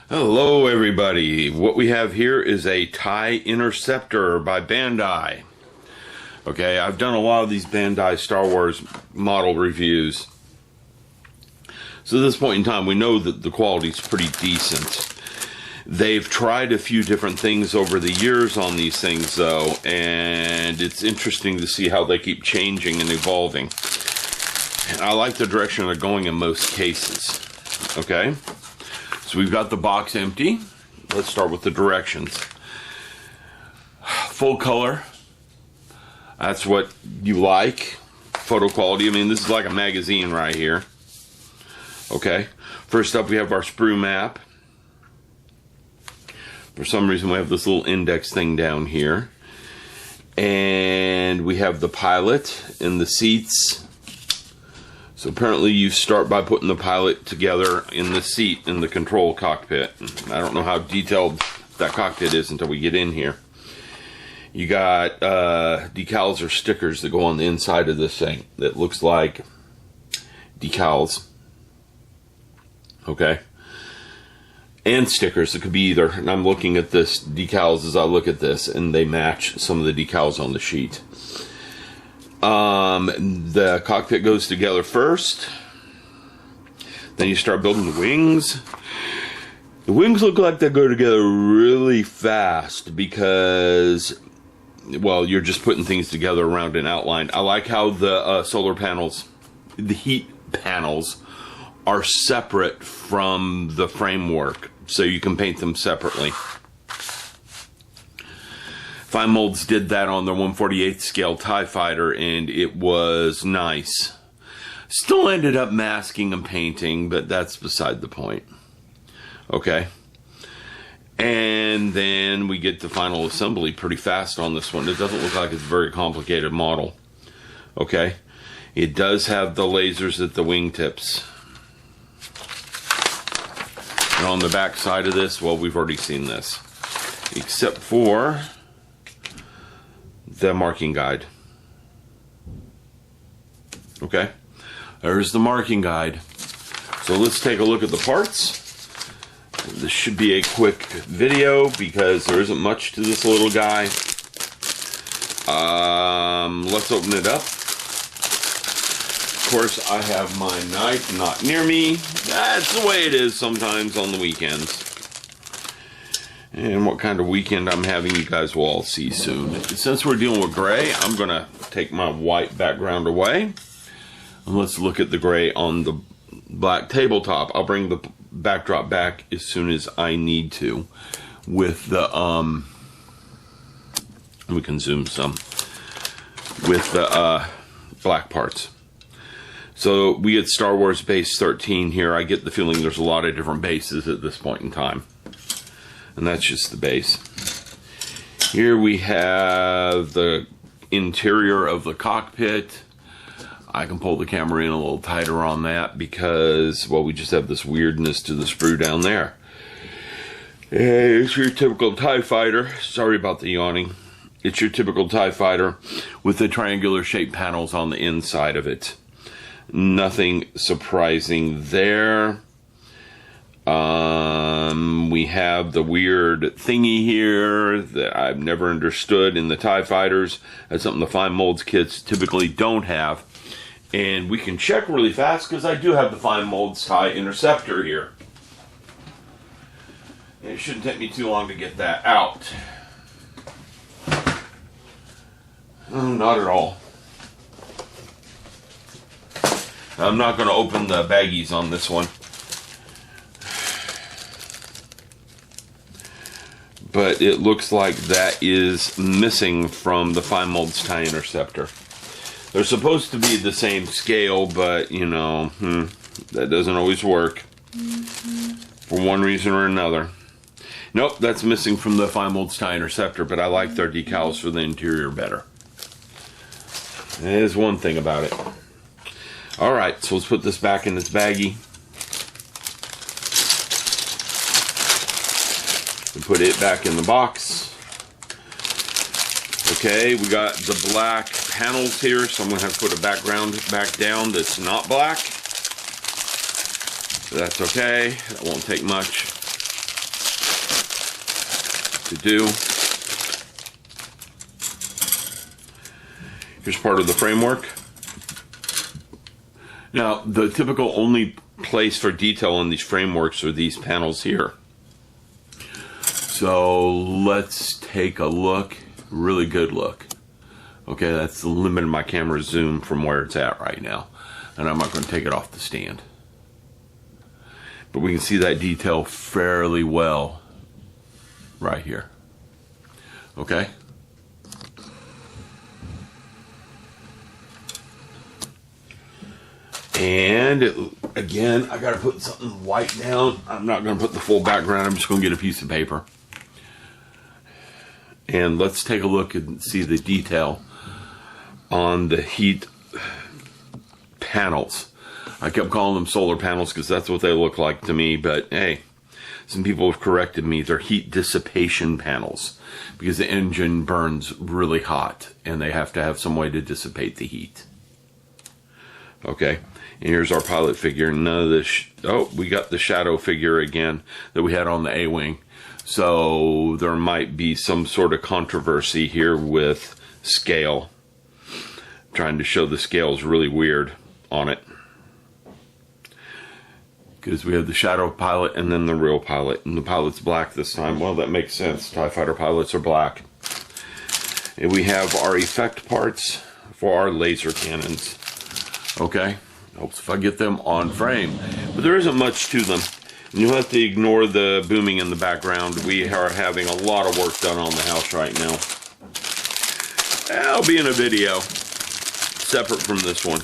Hello everybody, what we have here is a TIE Interceptor by Bandai. Okay, I've done a lot of these Bandai Star Wars model reviews. So at this point in time we know that the quality is pretty decent. They've tried a few different things over the years on these things though, and it's interesting to see how they keep changing and evolving. And I like the direction they're going in most cases. Okay? So we've got the box empty. Let's start with the directions. Full color. That's what you like. Photo quality. I mean, this is like a magazine right here. Okay. First up, we have our sprue map. For some reason, we have this little index thing down here. And we have the pilot and the seats. So apparently you start by putting the pilot together in the seat in the control cockpit. I don't know how detailed that cockpit is until we get in here. You got decals or stickers that go on the inside of this thing that looks like decals. Okay. And stickers. It could be either. And I'm looking at this decals as I look at this, and they match some of the decals on the sheet. The cockpit goes together first. Then you start building the wings. The wings look like they go together really fast because, well, you're just putting things together around an outline. I like how the solar panels, the heat panels, are separate from the framework, so you can paint them separately. Fine Molds did that on their 1/48th scale TIE Fighter, and it was nice. Still ended up masking and painting, but that's beside the point. Okay. And then we get the final assembly pretty fast on this one. It doesn't look like it's a very complicated model. Okay. It does have the lasers at the wingtips. And on the back side of this, well, we've already seen this. Except for the marking guide. Okay, there's the marking guide. So let's take a look at the parts. This should be a quick video because there isn't much to this little guy. Let's open it up. Of course, I have my knife not near me. That's the way it is sometimes on the weekends. And what kind of weekend I'm having, you guys will all see soon. Since we're dealing with gray, I'm going to take my white background away. And let's look at the gray on the black tabletop. I'll bring the backdrop back as soon as I need to. With the, we can zoom some. With the black parts. So we get Star Wars Base 13 here. I get the feeling there's a lot of different bases at this point in time. And that's just the base. Here we have the interior of the cockpit. I can pull the camera in a little tighter on that because, well, we just have this weirdness to the sprue down there. It's your typical TIE Fighter. Sorry about the yawning. It's your typical TIE Fighter with the triangular shaped panels on the inside of it. Nothing surprising there. We have the weird thingy here that I've never understood in the TIE Fighters. That's something the Fine Molds kits typically don't have. And we can check really fast because I do have the Fine Molds TIE Interceptor here. And it shouldn't take me too long to get that out. Not at all. I'm not going to open the baggies on this one. But it looks like that is missing from the Fine Molds TIE Interceptor. They're supposed to be the same scale, but, you know, that doesn't always work. For one reason or another. Nope, that's missing from the Fine Molds TIE Interceptor, but I like their decals for the interior better. There's one thing about it. Alright, so let's put this back in its baggie. And put it back in the box. Okay, we got the black panels here, so I'm going to have to put a background back down that's not black. That's okay, that won't take much. to do. Here's part of the framework. Now, the typical only place for detail on these frameworks are these panels here. So let's take a look, really good look. Okay, that's the limit of my camera's zoom from where it's at right now. And I'm not going to take it off the stand. But we can see that detail fairly well right here. Okay? And again, I gotta put something white down. I'm not gonna put the full background. I'm just gonna get a piece of paper. And let's take a look and see the detail on the heat panels. I kept calling them solar panels because that's what they look like to me, but hey, some people have corrected me. They're heat dissipation panels because the engine burns really hot and they have to have some way to dissipate the heat. Okay, and here's our pilot figure. None of this, oh, we got the shadow figure again that we had on the A-wing. So there might be some sort of controversy here with scale. Trying to show the scale is really weird on it. Because we have the shadow pilot and then the real pilot. And the pilot's black this time. Well, that makes sense. TIE fighter pilots are black. And we have our effect parts for our laser cannons. Okay, helps if I get them on frame. But there isn't much to them. You'll have to ignore the booming in the background. We are having a lot of work done on the house right now. I'll be in a video separate from this one.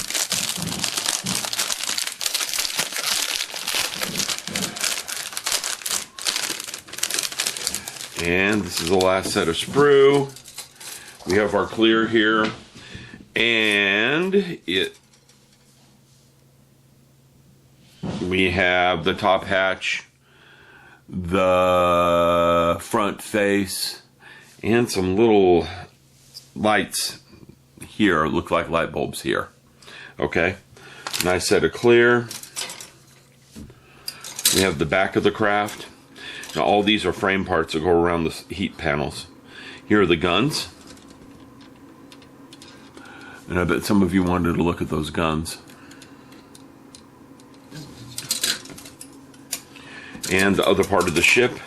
And this is the last set of sprue. We have our clear here. And we have the top hatch, the front face, and some little lights here. Look like light bulbs here. Okay, nice set of clear. We have the back of the craft. Now all these are frame parts that go around the heat panels. Here are the guns. And I bet some of you wanted to look at those guns. And the other part of the ship.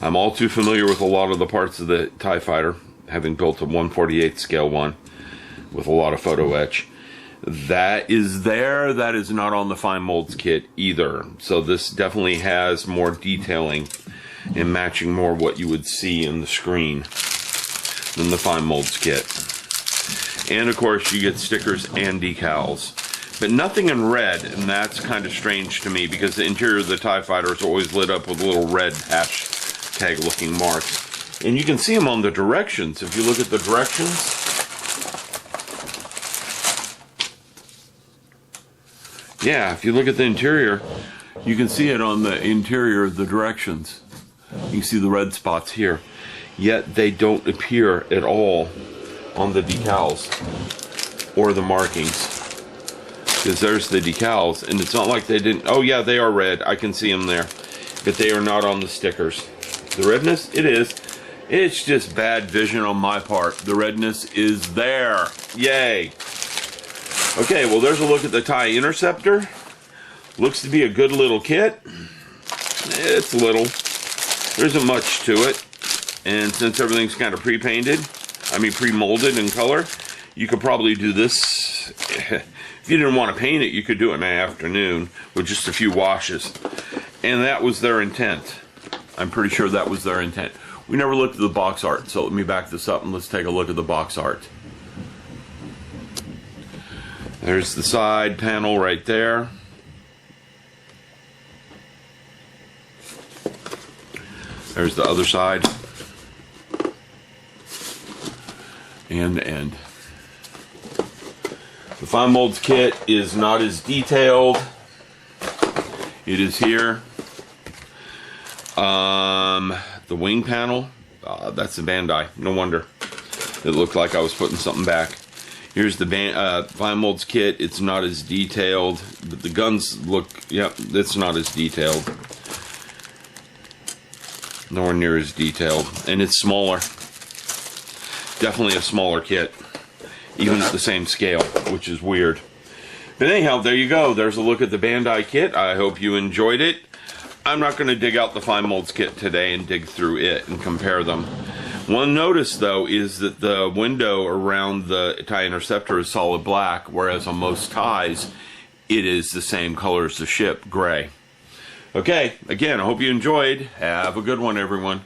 I'm all too familiar with a lot of the parts of the TIE fighter, having built a 1/48 scale one with a lot of photo etch. That is there. That is not on the fine molds kit either. So this definitely has more detailing and matching more what you would see in the screen than the fine molds kit. And of course you get stickers and decals. But nothing in red, and that's kind of strange to me because the interior of the TIE fighter is always lit up with little red hashtag looking marks. And you can see them on the directions. If you look at the directions, yeah, if you look at the interior, you can see it on the interior of the directions. You can see the red spots here. Yet they don't appear at all on the decals or the markings. Because there's the decals, and it's not like they didn't. Oh yeah, they are red. I can see them there, but they are not on the stickers. The redness, it is. It's just bad vision on my part. The redness is there. Yay. Okay, well there's a look at the TIE Interceptor. Looks to be a good little kit. It's little. There isn't much to it, and since everything's kind of pre-painted, I mean pre-molded in color, you could probably do this. If you didn't want to paint it, you could do it in the afternoon with just a few washes. And that was their intent. I'm pretty sure that was their intent. We never looked at the box art, so let me back this up and let's take a look at the box art. There's the side panel right there. There's the other side. And the end. The fine molds kit is not as detailed. It is here. The wing panel, that's the Bandai. No wonder. It looked like I was putting something back. Here's the fine molds kit. It's not as detailed, but the guns look, yep, it's not as detailed. Nowhere near as detailed. And it's smaller. Definitely a smaller kit. Even at the same scale, which is weird. But anyhow, there you go. There's a look at the Bandai kit. I hope you enjoyed it. I'm not going to dig out the fine molds kit today and dig through it and compare them. One notice, though, is that the window around the TIE Interceptor is solid black, whereas on most TIEs, it is the same color as the ship, gray. Okay, again, I hope you enjoyed. Have a good one, everyone.